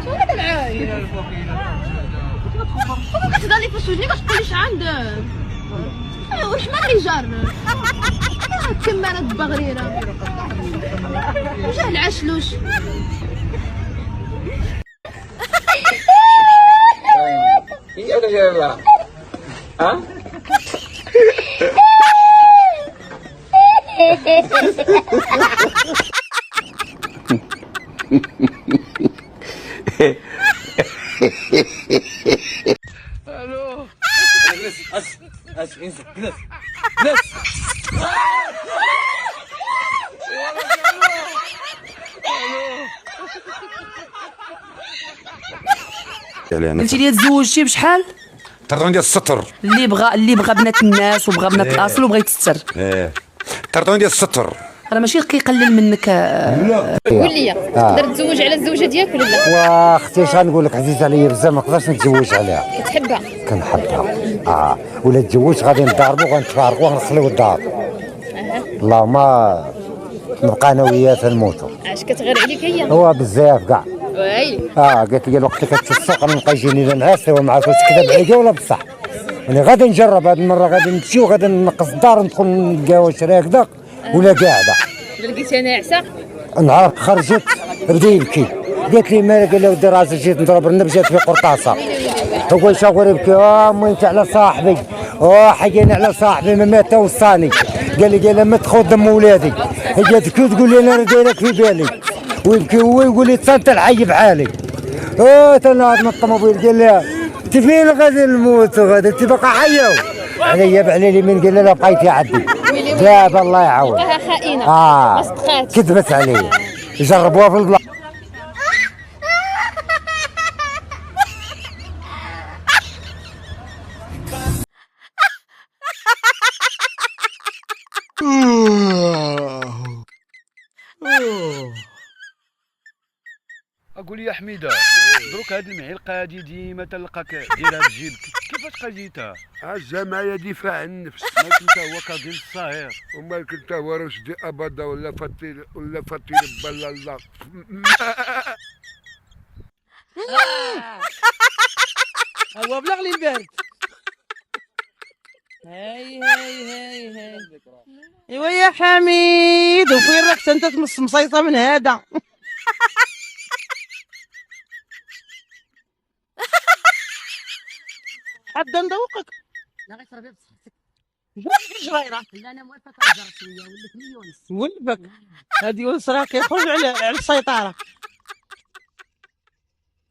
شنو هذا العايب؟ فوق كتهضر لي في وجهي ما تقوليش عندك. واش ما غيجرب؟ كمانة بغريرة وجا العشلوش. Iya udah saya lah. Hah? Halo. As, inzil, جلس. جلس. قلتي لي تزوجتي بشحال؟ الطردون ديال الستر. اللي بغى بنات الناس وبغى بنات الاصل وبغى يتستر. الطردون ديال الستر. راه ماشي كيقلل منك. قول لي تقدر تزوج على الزوجه ديالك ولا لا؟ واختي اش غنقول لك، عزيزه عليا بزاف، ما نقدرش نتزوج عليها. كتحبها؟ كنحبها. ولا تزوج غادي نضاربوا غنتفارقوا غنخليو الدار. اللهم نبقى انا وياها تنموتوا. علاش كتغير عليك هي؟ هو بزاف كاع. ويلي. قالت لي الوقت اللي كتسوق غنبقى يجيني نعاس وما عرفت واش كذب عليا ولا بصح. انا غادي نجرب هذه المره، غادي نمشي وغادي ننقص الدار ندخل نلقى واش راه هكذا ولا قاعده. لقيتها ناعسه؟ نهار خرجت بدا يبكي، قالت لي مالك؟ قال لي ودي راسي جيت نضرب النب جات في قرطاسه. هو شاور يبكي، امي انت على صاحبي، حياني على صاحبي ما مات وصاني. قال لي ما تخوض دم ولادي. هي تبكي تقول لي انا دايرك في بالي، ويبكي هو يقول لي انت الحي بحالي. تنهض من الطوموبيل قال لها انت فين غادي نموت غادي انت باقا حيه عليا بعلي لي من قال لها بقيتي عندي دابا الله يعاون. لقاها خائنه ما صدقاتش، كذبت عليا. جربوها في البلاصه. اقول يا حميده، دروك هاد المعلقه هادي ديما تلقاك ديرها في جيبك، كيفاش قضيتها؟ الجمعية دفاع عن النفس. مالك انت هو كاظم الصهير، ومالك انت هو رشدي ابدا ولا فتيل بلا الله. هو بلغ لي البارد. هاي هاي هاي هاي. ايوا يا حميد، وفين راك انت مصيصه من هذا؟ حتى ندوقك. لا غير تربي بصحتك. جريره. لا انا موافقه تهضر شويه ولك مليون. ولبك هادي يونس راه كيخرج على السيطره.